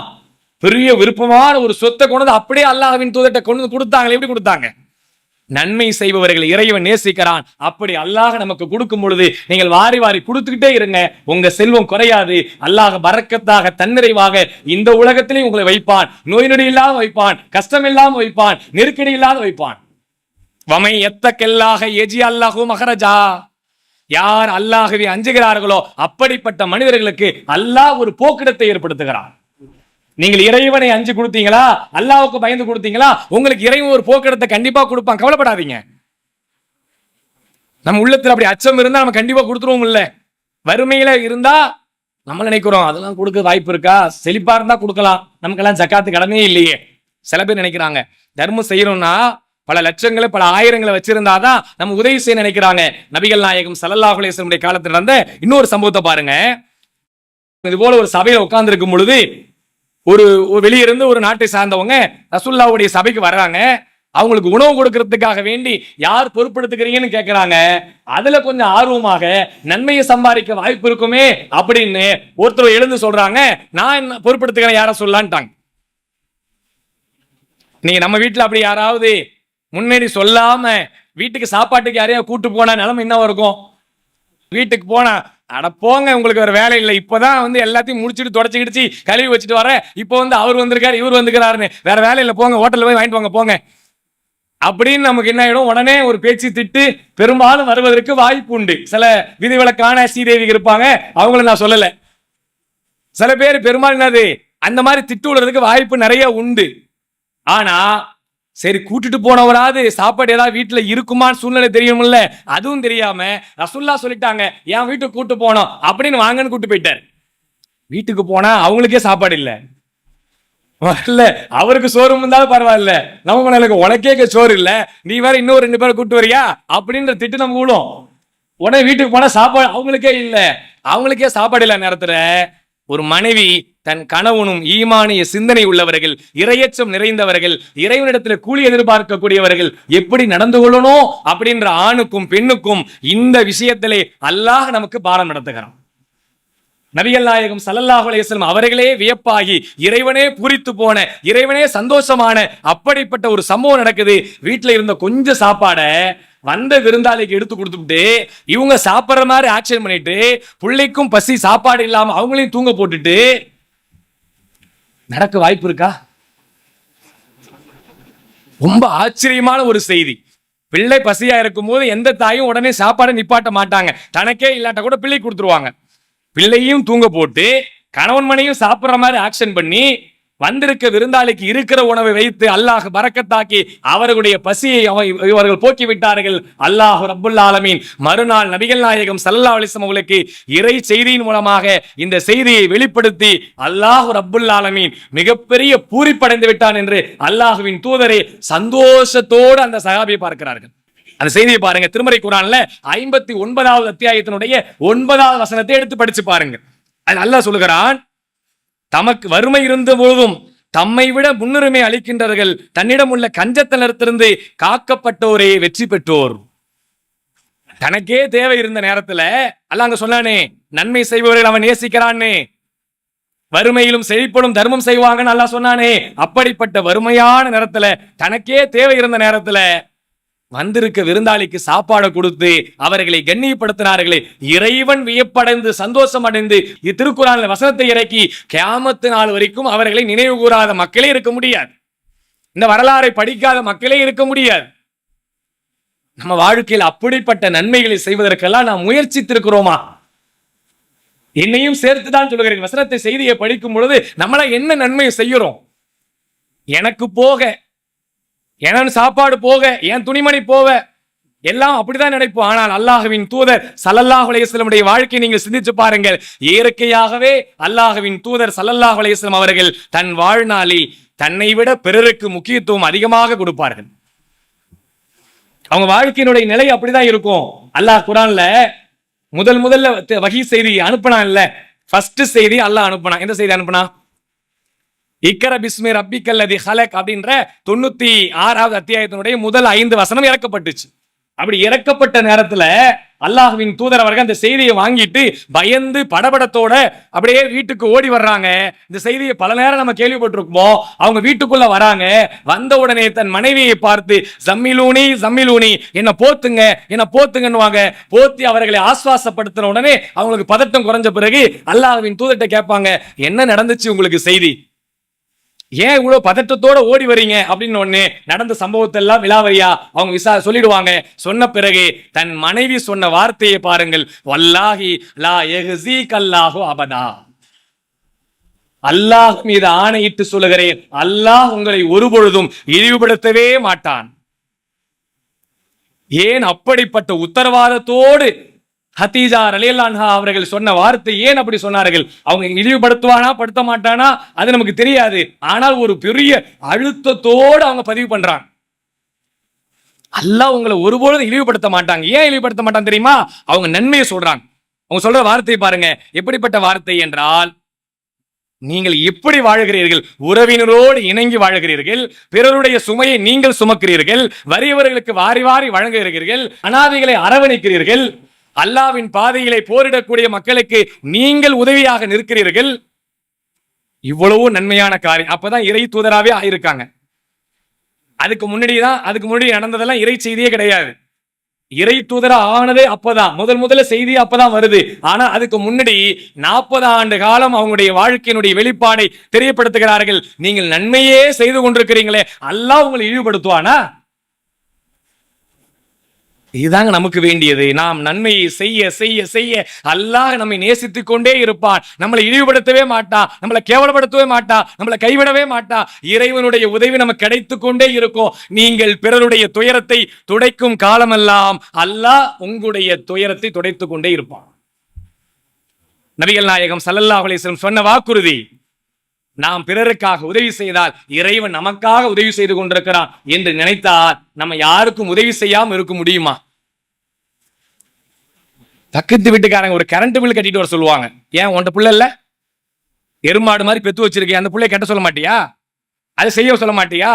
S1: பெரிய விருப்பமான ஒரு சொத்தை கொண்டு அப்படியே அல்லாஹ்வின் தூதர்ட்ட கொண்டு கொடுத்தாங்க. எப்படி கொடுத்தாங்க? நன்மை செய்பவர்களை இறைவன் நேசிக்கிறான். அப்படி அல்லாஹ் நமக்கு கொடுக்கும் பொழுது நீங்கள் வாரி வாரி கொடுத்துக்கிட்டே இருங்க, உங்க செல்வம் குறையாது. அல்லாஹ் பரக்கத்தாக தன்னிறைவாக இந்த உலகத்திலேயும் உங்களை வைப்பான், நோய் நொடி இல்லாம வைப்பான், கஷ்டம் இல்லாம வைப்பான், நெருக்கடி இல்லாத வைப்பான். வமை எத்தக்கெல்லாக எஜி அல்லாஹு மகரஜா, யார் அல்லாஹ்வை அஞ்சுகிறார்களோ அப்படிப்பட்ட மனிதர்களுக்கு அல்லாஹ் ஒரு போக்கிடத்தை ஏற்படுத்துகிறான். நீங்கள் இறைவனை அஞ்சு கொடுத்தீங்களா, அல்லாஹ்வுக்கு பயந்து கொடுத்தீங்களா, உங்களுக்கு இறைவன் ஒரு போக்கிடத்தை கண்டிப்பா கொடுப்பான். கவலைப்படாதீங்க. நம்ம உள்ளத்துல அப்படி அச்சம் இருந்தா நம்ம கண்டிப்பா கொடுத்துருவோம். இல்ல வறுமையில இருந்தா நம்ம நினைக்கிறோம் அதெல்லாம் கொடுக்க வாய்ப்பு இருக்கா, செழிப்பா இருந்தா கொடுக்கலாம், நமக்கெல்லாம் ஜக்காத்து கடனே இல்லையே. சில பேர் நினைக்கிறாங்க தர்மம் செய்யணும்னா பல லட்சங்களை பல ஆயிரங்களை வச்சிருந்தாதான் நம்ம உதவி செய்ய நினைக்கிறாங்க. நபிகள் நாயகம் ஸல்லல்லாஹு அலைஹி வஸல்லம் காலத்துல நடந்த இன்னொரு சம்பவத்தை பாருங்க. இது போல ஒரு சபையில உட்கார்ந்து இருக்கும் பொழுது ஒரு வெளியிருந்து ஒரு நாட்டை சார்ந்தவங்க ரசூலுல்லாஹ்வுடைய சபைக்கு வர்றாங்க. அவங்களுக்கு உணவு கொடுக்கறதுக்காக வேண்டி யார் பொறுப்படுத்துக்கிறீங்கன்னு கேட்கிறாங்க. அதுல கொஞ்சம் ஆர்வமாக நன்மையை சம்பாதிக்க வாய்ப்பு இருக்குமே அப்படின்னு ஒருத்தர் எழுந்து சொல்றாங்க, நான் பொறுப்படுத்துக்கிறேன், யார சொல்லலான்ட்டாங்க. நீங்க நம்ம வீட்டுல அப்படி யாராவது முன்னேறி சொல்லாம வீட்டுக்கு சாப்பாட்டுக்கு யாரையா கூட்டு போனா நிலைமை என்ன இருக்கும்? வீட்டுக்கு போனா அட போங்க உங்களுக்கு வேற வேலை இல்லை, இப்பதான் எல்லாத்தையும் முடிச்சுட்டு தொடச்சிக்கிடுச்சு கழுவி வச்சுட்டு வர, இப்போ அவர் வந்திருக்காரு இவர் வந்துக்கிறாருன்னு வேற வேலை இல்லை, போங்க ஹோட்டல்ல போய் வாங்கிட்டு வாங்க போங்க அப்படின்னு நமக்கு என்ன ஆயிடும், உடனே ஒரு பேச்சு திட்டு பெரும்பாலும் வருவதற்கு வாய்ப்பு உண்டு. சில விதிவிலக்கான ஸ்ரீதேவி இருப்பாங்க, அவங்கள நான் சொல்லல. சில பேர் பெரும்பாலும் என்னது அந்த மாதிரி திட்டு விடுறதுக்கு வாய்ப்பு நிறைய உண்டு. ஆனா சரி கூட்டிட்டு போனவராது சாப்பாடு ஏதாவது வீட்டுல இருக்குமான்னு சூழ்நிலை தெரியும்ல, அதுவும் தெரியாம ரசூலுல்லாஹ் சொல்லிட்டாங்க என் வீட்டுக்கு கூட்டு போனோம் அப்படின்னு வாங்கன்னு கூட்டு போயிட்டார். வீட்டுக்கு போனா அவங்களுக்கே சாப்பாடு இல்ல, அவருக்கு சோறு இருந்தாலும் பரவாயில்ல, நம்ம உனக்கே சோறு இல்ல, நீ வேற இன்னும் 2 பேரை கூட்டு வரியா அப்படின்ற திட்டு நம்ம விழும். உடனே வீட்டுக்கு போனா சாப்பாடு அவங்களுக்கே இல்ல, அவங்களுக்கே சாப்பாடு இல்ல நேரத்துல ஒரு மனைவி தன் கணவனும் ஈமானிய சிந்தனை உள்ளவர்கள், இரையச்சம் நிறைந்தவர்கள், இறைவனிடத்தில் கூலி எதிர்பார்க்கக்கூடியவர்கள் எப்படி நடந்து கொள்ளணும் அப்படின்ற ஆணுக்கும் பெண்ணுக்கும் இந்த விஷயத்திலே அல்லாஹ் நமக்கு பாடம் நடத்துகிறான். நபிகள் நாயகம் ஸல்லல்லாஹு அலைஹி வஸல்லம் அவர்களே வியப்பாகி இறைவனே பூரித்து போன, இறைவனே சந்தோஷமான அப்படிப்பட்ட ஒரு சம்பவம் நடக்குது. வீட்டுல இருந்த கொஞ்சம் சாப்பாட வந்த விருந்தாளிக்கு எடுத்து கொடுத்துட்டு இவங்க சாப்பிடுற மாதிரி ஆக்ஷன் பண்ணிட்டு பிள்ளைக்கும் பசி சாப்பாடு இல்லாம அவங்களையும் தூங்க போட்டுட்டு நடக்க வாய்ப்பு இருக்கா? ரொம்ப ஆச்சரியமான ஒரு செய்தி. பிள்ளை பசியா இருக்கும் போது எந்த தாயும் உடனே சாப்பாடை நிப்பாட்ட மாட்டாங்க, தனக்கே இல்லாட்ட கூட பிள்ளை கொடுத்துருவாங்க. பிள்ளையும் தூங்க போட்டு கணவன் மனையும் சாப்பிடுற மாதிரி ஆக்ஷன் பண்ணி வந்திருக்க விருந்தாளிக்கு இருக்கிற உணவை வைத்து அல்லாஹ் பரக்கத்தாக்கி அவர்களுடைய பசியை இவர்கள் போக்கி விட்டார்கள். அல்லாஹ் ரப்புல் ஆலமீன் மறுநாள் நபிகள் நாயகம் ஸல்லல்லாஹு அலைஹி வஸல்லம் அவர்களுக்கு இறை செய்தியின் மூலமாக இந்த செய்தியை வெளிப்படுத்தி அல்லாஹ் ரப்புல் ஆலமீன் மிகப்பெரிய பூரிப்படைந்து விட்டான் என்று அல்லாஹ்வின் தூதரே சந்தோஷத்தோடு அந்த சஹாபியை பார்க்கிறார்கள். அந்த செய்தியை பாருங்க, திருமறை குர்ஆன்ல 59வது அத்தியாயத்தினுடைய 9வது வசனத்தை எடுத்து படிச்சு பாருங்க. அது அல்லாஹ் சொல்லுகிறான், தமக்கு வறுமை இருந்த போதும் தம்மை விட முன்னுரிமை அளிக்கின்றவர்கள் தன்னிடம் உள்ள கஞ்சத்தனத்திலிருந்து காக்கப்பட்டோரே வெற்றி பெற்றோர். தனக்கே தேவை இருந்த நேரத்துல அல்லாஹ் அங்க சொன்னானே, நன்மை செய்பவர்கள் அவன் நேசிக்கிறானே, வறுமையிலும் செழிப்படும் தர்மம் செய்வாங்கன்னு அல்லாஹ் சொன்னானே. அப்படிப்பட்ட வறுமையான நேரத்துல தனக்கே தேவை இருந்த நேரத்துல வந்திருக்க விருந்தாளிக்கு சாப்பாடு கொடுத்து அவர்களை கண்ணியப்படுத்தினார்களே. இறைவன் வியப்படைந்து சந்தோஷம் அடைந்து திருக்குர்ஆன்ல வசனத்தை இறக்கி கியாமத்து நாள் வரைக்கும் அவர்களை நினைவு கூறாத மக்களே இருக்க முடியாது, இந்த வரலாறை படிக்காத மக்களே இருக்க முடியாது. நம்ம வாழ்க்கையில் அப்படிப்பட்ட நன்மைகளை செய்வதற்கெல்லாம் நாம் முயற்சித்திருக்கிறோமா? என்னையும் சேர்த்துதான் சொல்லுகிறேன். வசனத்தை செய்தியை படிக்கும் பொழுது நம்மள என்ன நன்மை செய்கிறோம்? எனக்கு போக, என் சாப்பாடு போக, என் துணிமணி போக, எல்லாம் அப்படிதான் நினைப்போம். ஆனால் அல்லாஹ்வின் தூதர் ஸல்லல்லாஹு அலைஹி வஸல்லம் உடைய வாழ்க்கையை நீங்கள் சிந்திச்சு பாருங்கள். இயற்கையாகவே அல்லாஹ்வின் தூதர் ஸல்லல்லாஹு அலைஹி வஸல்லம் அவர்கள் தன் வாழ்நாளில் தன்னை விட பிறருக்கு முக்கியத்துவம் அதிகமாக கொடுப்பார்கள். அவங்க வாழ்க்கையினுடைய நிலை அப்படிதான் இருக்கும். அல்லாஹ் குர்ஆன்ல முதல்ல வஹி செய்தி அனுப்புனான் இல்ல, ஃபர்ஸ்ட் செய்தி அல்லாஹ் அனுப்புனான். எந்த செய்தி அனுப்புனா? இக்கர பிஸ்மி ரப்பிக்கல்லதி ஹலக் அப்படின்ற 96வது அத்தியாயத்தினுடைய முதல் 5 வசனம் இறக்கப்பட்டுச்சு. அப்படி இறக்கப்பட்ட நேரத்துல அல்லாஹ்வின் தூதர் அவர்கள் அந்த செய்தியை வாங்கிட்டு பயந்து படபடத்தோட அப்படியே வீட்டுக்கு ஓடி வர்றாங்க. இந்த செய்தியை பல நேரம் நம்ம கேள்விப்பட்டிருக்கோம். அவங்க வீட்டுக்குள்ள வராங்க. வந்த உடனே தன் மனைவியை பார்த்து ஜம்மிலூனி ஜம்மிலூனி, என்ன போத்துங்க என்ன போத்துங்கன்னுவாங்க. போத்தி அவர்களை ஆஸ்வாசப்படுத்தின உடனே அவங்களுக்கு பதட்டம் குறைஞ்ச பிறகு அல்லாஹ்வின் தூதர்கிட்ட கேட்பாங்க, என்ன நடந்துச்சு உங்களுக்கு செய்தி? ஏன் இவ்வளவு பதட்டத்தோட ஓடி வரீங்க அப்படின்னு ஒண்ணு நடந்த சம்பவத்தை எல்லாம் விலாவரியா அவங்க சொல்லிடுவாங்க. சொன்ன பிறகு தன் மனைவி சொன்ன வார்த்தையை பாருங்கள். வல்லாஹி லா யஹ்ஸீக அல்லாஹு அபதா. அல்லாஹ் மீது ஆணையிட்டு சொல்லுகிறேன், அல்லாஹ் உங்களை ஒருபொழுதும் இழிவுபடுத்தவே மாட்டான். ஏன் அப்படிப்பட்ட உத்தரவாதத்தோடு ஹதீஜா ரலியல்லாஹு அன்ஹா அவர்கள் சொன்ன வார்த்தை ஏன் அப்படி சொன்னார்கள்? அவங்க இழிவுபடுத்துவானா படுத்த மாட்டானா அது நமக்கு தெரியாது. ஆனால் ஒரு பெரிய அழுத்தத்தோடு அவங்க பதிவு பண்றாங்க, அல்லாஹ் உங்களை ஒருபொழுதும் இழிவுபடுத்த மாட்டாங்க. ஏன் இழிவுபடுத்த மாட்டாங்க தெரியுமா? அவங்க நன்மையை சொல்றாங்க. அவங்க சொல்ற வார்த்தையை பாருங்க, எப்படிப்பட்ட வார்த்தை என்றால், நீங்கள் எப்படி வாழுகிறீர்கள்? உறவினரோடு இணங்கி வாழுகிறீர்கள், பிறருடைய சுமையை நீங்கள் சுமக்கிறீர்கள், வறியவர்களுக்கு வாரி வாரி வழங்குகிறீர்கள், அனாதைகளை அரவணைக்கிறீர்கள், அல்லாவின் பாதையிலே போரிடக்கூடிய மக்களுக்கு நீங்கள் உதவியாக நிற்கிறீர்கள். இவ்வளவு நன்மையான காரியம். அப்பதான் இறை தூதராவே ஆயிருக்காங்க. அதுக்கு முன்னாடி நடந்ததெல்லாம் இறை செய்தியே கிடையாது. இறை தூதரா ஆனதே அப்பதான் முதல்ல செய்தி அப்பதான் வருது. ஆனா அதுக்கு முன்னாடி 40 ஆண்டு காலம் அவங்களுடைய வாழ்க்கையினுடைய வெளிப்பாடை தெரியப்படுத்துகிறார்கள். நீங்கள் நன்மையே செய்து கொண்டிருக்கிறீங்களே, அல்லாஹ் உங்களை இழிவுபடுத்துவானா? இதுதாங்க நமக்கு வேண்டியது. நாம் நன்மையை செய்ய செய்ய செய்ய அல்லாஹ் நம்மை நேசித்துக் கொண்டே இருப்பான். நம்மளை இழிவுபடுத்தவே மாட்டான், நம்மளை கேவலப்படுத்தவே மாட்டான், நம்மளை கைவிடவே மாட்டான். இறைவனுடைய உதவி நமக்கு கிடைத்துக் கொண்டே இருக்கும். நீங்கள் பிறருடைய துயரத்தை துடைக்கும் காலமெல்லாம் அல்லாஹ் உங்களுடைய துயரத்தை துடைத்துக் கொண்டே இருப்பான். நபிகள் நாயகம் ஸல்லல்லாஹு அலைஹி வஸல்லம் சொன்ன வாக்குறுதி, நாம் பிறருக்காக உதவி செய்தால் இறைவன் நமக்காக உதவி செய்து கொண்டிருக்கிறான் என்று நினைத்தால் நம்ம யாருக்கும் உதவி செய்யாம இருக்க முடியுமா? பக்கத்து வீட்டுக்காரங்க ஒரு கரண்ட் பில் கட்டிட்டு வர சொல்லுவாங்க. ஏன் உன்ட புள்ள இல்ல? எருமாடு மாதிரி பெத்து வச்சிருக்கேன், அந்த பிள்ளைய கட்ட சொல்ல மாட்டியா? அதை செய்ய சொல்ல மாட்டியா?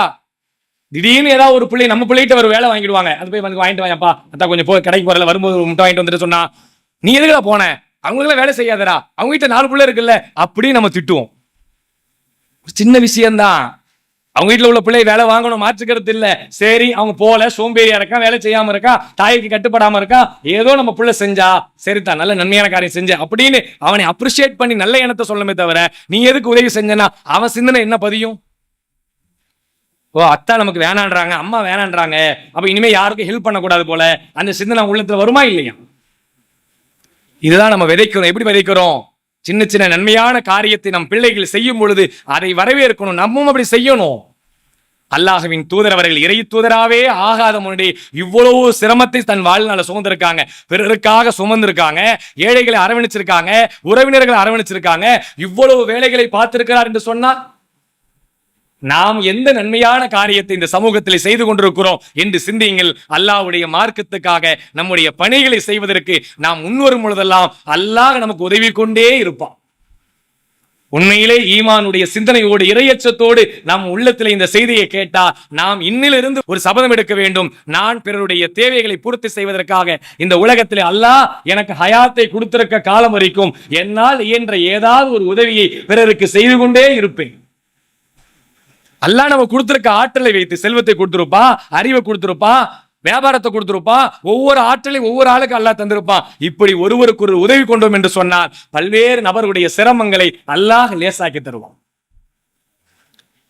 S1: திடீர்னு ஏதாவது ஒரு பிள்ளை நம்ம பிள்ளைகிட்ட ஒரு வேலை வாங்கிடுவாங்க. அது போய் வந்து வாங்கிட்டு வாங்கப்பா, அத்தா கொஞ்சம் போய் கடைக்கு போறல வரும்போது ஒரு முட்டை வாங்கிட்டு வந்துட்டு சொன்னா, நீ எதுக்குடா போன? அவங்களுக்குலாம் வேலை செய்யாதரா, அவங்க கிட்ட 4 பிள்ளை இருக்குல்ல, அப்படி நம்ம திட்டுவோம். சின்ன விஷயம்தான். அவங்க வீட்டுல உள்ள பிள்ளை வேலை வாங்கணும், மாற்றுக்கிறது இல்ல. சரி, அவங்க போல சோம்பேறியா இருக்கா, வேலை செய்யாம இருக்கா, தாய்க்கு கட்டுப்படாம இருக்கா, ஏதோ நம்ம பிள்ளை செஞ்சா சரிதான், நல்ல நன்மையான காரியம் செஞ்ச அப்படின்னு அவனை அப்ரிஷியேட் பண்ணி நல்ல எண்ணத்தை சொல்லமே தவிர, நீ எதுக்கு உதவி செஞ்சனா அவன் சிந்தனை என்ன பதியும்? ஓ, அத்தா நமக்கு வேணான்றாங்க, அம்மா வேணான்றாங்க, அப்ப இனிமே யாருக்கும் ஹெல்ப் பண்ணக்கூடாது போல அந்த சிந்தனை உள்ளத்துல வருமா இல்லையா? இதுதான் நம்ம விதைக்கிறோம். எப்படி விதைக்கிறோம்? சின்ன சின்ன நன்மையான காரியத்தை நம் பிள்ளைகள் செய்யும் பொழுது அதை வரவேற்கணும், நம்மும் அப்படி செய்யணும். அல்லாஹ்வின் தூதர் அவர்கள் இறை தூதராவே ஆகாத முன்னாடி இவ்வளவு சிரமத்தை தன் வாழ்நாள சுமந்திருக்காங்க, பிறருக்காக சுமந்திருக்காங்க, ஏழைகளை அரவணைச்சிருக்காங்க, உறவினர்களை அரவணைச்சிருக்காங்க, இவ்வளவு வேலைகளை பார்த்திருக்கிறார் என்று சொன்னால் நாம் எந்த நன்மையான காரியத்தை இந்த சமூகத்தில் செய்து கொண்டிருக்கிறோம் என்று சிந்தியுங்கள். அல்லாஹ்வுடைய மார்க்கத்துக்காக நம்முடைய பணிகளை செய்வதற்கு நாம் முன்வரும் பொழுதெல்லாம் அல்லாஹ் நமக்கு உதவி கொண்டே இருப்பான். உண்மையிலே ஈமானுடைய சிந்தனையோடு இறையச்சத்தோடு நாம் உள்ளத்தில் இந்த செய்தியை கேட்டா நாம் இன்னிலிருந்து ஒரு சபதம் எடுக்க வேண்டும். நான் பிறருடைய தேவைகளை பூர்த்தி செய்வதற்காக இந்த உலகத்திலே அல்லாஹ் எனக்கு ஹயாத்தை கொடுத்திருக்க காலம் வரைக்கும் என்னால் இயன்ற ஏதாவது ஒரு உதவியை பிறருக்கு செய்து கொண்டே இருப்பேன். அல்லாஹ் நம்ம கொடுத்திருக்க ஆற்றலை வைத்து செல்வத்தை கொடுத்திருப்பான், அறிவை கொடுத்திருப்பான், வியாபாரத்தை கொடுத்திருப்பான், ஒவ்வொரு ஆற்றலையும் ஒவ்வொரு ஆளுக்கு அல்லாஹ் தந்திருப்பான். இப்படி ஒருவருக்கு ஒரு உதவி கொண்டோம் என்று சொன்னால் பல்வேறு நபர்களுடைய சிரமங்களை அல்லாஹ் லேசாக்கி தருவான்.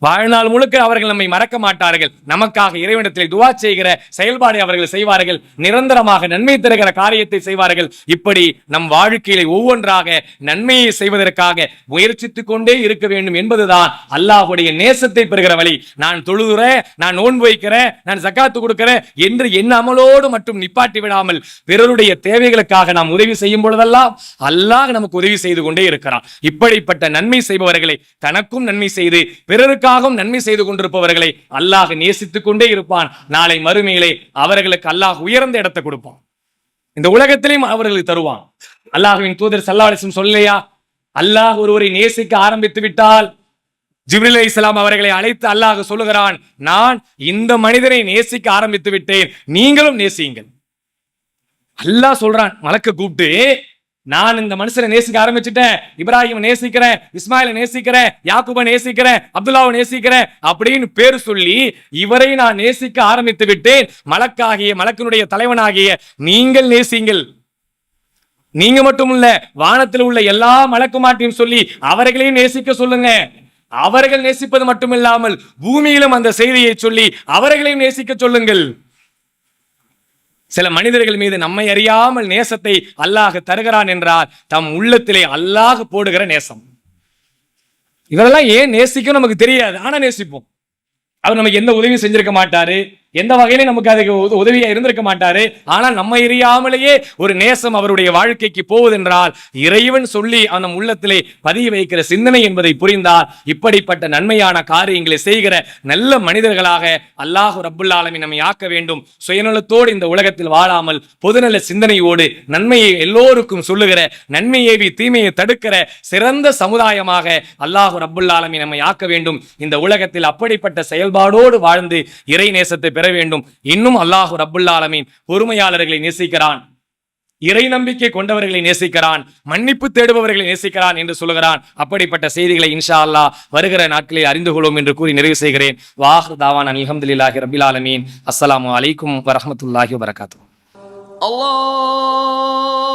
S1: வாழ்நாள் முழுக்க அவர்கள் நம்மை மறக்க மாட்டார்கள். நமக்காக இறைவனிடத்தில் துஆ செய்கிற செயல்பாடை அவர்கள் செய்வார்கள். நிரந்தரமாக நன்மை தருகிற காரியத்தை செய்வார்கள். இப்படி நம் வாழ்க்கையில ஒவ்வொன்றாக நன்மையை செய்வதற்காக முயற்சித்துக் கொண்டே இருக்க வேண்டும் என்பதுதான் அல்லாஹ்வுடைய நேசத்தை பெறுகிற வழி. நான் தொழுகிறேன், நான் நோன்பு வைக்கிறேன், நான் ஜக்காத்து கொடுக்கிறேன் என்று என் அமலோடு மட்டும் நிப்பாட்டி விடாமல் பிறருடைய தேவைகளுக்காக நாம் உதவி செய்யும் பொழுதெல்லாம் அல்லாஹ் நமக்கு உதவி செய்து கொண்டே இருக்கிறான். இப்படிப்பட்ட நன்மை செய்பவர்களை தனக்கும் நன்மை செய்து பிறருக்கு நன்மை செய்து கொண்டிருப்பவர்களை அல்லாஹ் நேசித்துக் கொண்டே இருப்பான். நாளை மறுமையிலே அவர்களுக்கு அல்லாஹ் உயர்ந்த இடத்தை கொடுப்பான். இந்த உலகத்திலையும் அவர்களுக்கு தருவான். அல்லாஹ்வின் தூதர் ஸல்லல்லாஹு அலைஹி வஸல்லம் சொல்லலையா, அல்லாஹ் ஒருவரை நேசிக்க ஆரம்பித்து விட்டால் ஜிப்ரீல் அலைஹிஸ்ஸலாம் அவர்களை அழைத்து அல்லாஹ் சொல்லுகிறான், நான் இந்த மனிதனை நேசிக்க ஆரம்பித்து விட்டேன், நீங்களும் நேசியுங்கள். அல்லாஹ் சொல்றான் மலக்க கூப்பிட்டு, நான் இந்த மனுஷனை நேசிக்க ஆரம்பிச்சுட்டேன், இப்ராஹிம் நேசிக்கிறேன், இஸ்மாயிலை நேசிக்கிறேன், யாக்கூபை நேசிக்கிறேன், அப்துல்லாவை நேசிக்கிறேன் அப்படின்னு பேர் சொல்லி இவரை நான் நேசிக்க ஆரம்பித்து விட்டேன். மலக்கினுடைய தலைவனாகிய நீங்கள் நேசிங்கள். நீங்க மட்டும் இல்ல, வானத்தில் உள்ள எல்லா மலக்குமாட்டையும் சொல்லி அவர்களையும் நேசிக்க சொல்லுங்க. அவர்கள் நேசிப்பது மட்டுமில்லாமல் பூமியிலும் அந்த செய்தியை சொல்லி அவர்களையும் நேசிக்க சொல்லுங்கள். சில மனிதர்கள் மீது நம்மை அறியாமல் நேசத்தை அல்லாஹ் தருகிறான் என்றால் தம் உள்ளத்திலே அல்லாஹ் போடுகிற நேசம். இவரெல்லாம் ஏன் நேசிக்கும் நமக்கு தெரியாது, ஆனா நேசிப்போம். அவர் நமக்கு எந்த உதவியும் செஞ்சிருக்க மாட்டாரு, எந்த வகையிலும் நமக்கு அதுக்கு உதவியா இருந்திருக்க மாட்டாரு. ஆனால் நம்ம அறியாமலேயே ஒரு நேசம் அவருடைய வாழ்க்கைக்கு போவதென்றால் இறைவன் சொல்லி அந்த உள்ளத்திலே பதிய வைக்கிற சிந்தனை என்பதை புரிந்தால் இப்படிப்பட்ட நன்மையான காரியங்களை செய்கிற நல்ல மனிதர்களாக அல்லாஹ் ரப்புல் ஆலமீன் நம்மை ஆக்க வேண்டும். சுயநலத்தோடு இந்த உலகத்தில் வாழாமல் பொதுநல சிந்தனையோடு நன்மையை எல்லோருக்கும் சொல்லுகிற, நன்மையேவி தீமையை தடுக்கிற சிறந்த சமுதாயமாக அல்லாஹ் ரப்புல் ஆலமீன் நம்மை ஆக்க வேண்டும். இந்த உலகத்தில் அப்படிப்பட்ட செயல்பாடோடு வாழ்ந்து இறை நேசத்தை பெற வேண்டும். இன்னும் அல்லாஹ் ரப்புல் ஆலமீன் பொறுமையாளர்களை நேசிக்கிறான், இறை நம்பிக்கை கொண்டவர்களை நேசிக்கிறான், மன்னிப்பு தேடுபவர்களை நேசிக்கிறான் என்று சொல்லுகிறான். அப்படிப்பட்ட செய்திகளை இன்ஷா அல்லாஹ் வருகிற நாட்களில் அறிந்து கொள்வோம் என்று கூறி நிறைவு செய்கிறேன். வாஹிர் தாவானா அல்ஹம்துலில்லாஹி ரப்பில் ஆலமீன். அஸ்ஸலாமு அலைக்கும் வரஹ்மத்துல்லாஹி வபரகாத்துஹு.
S4: Allah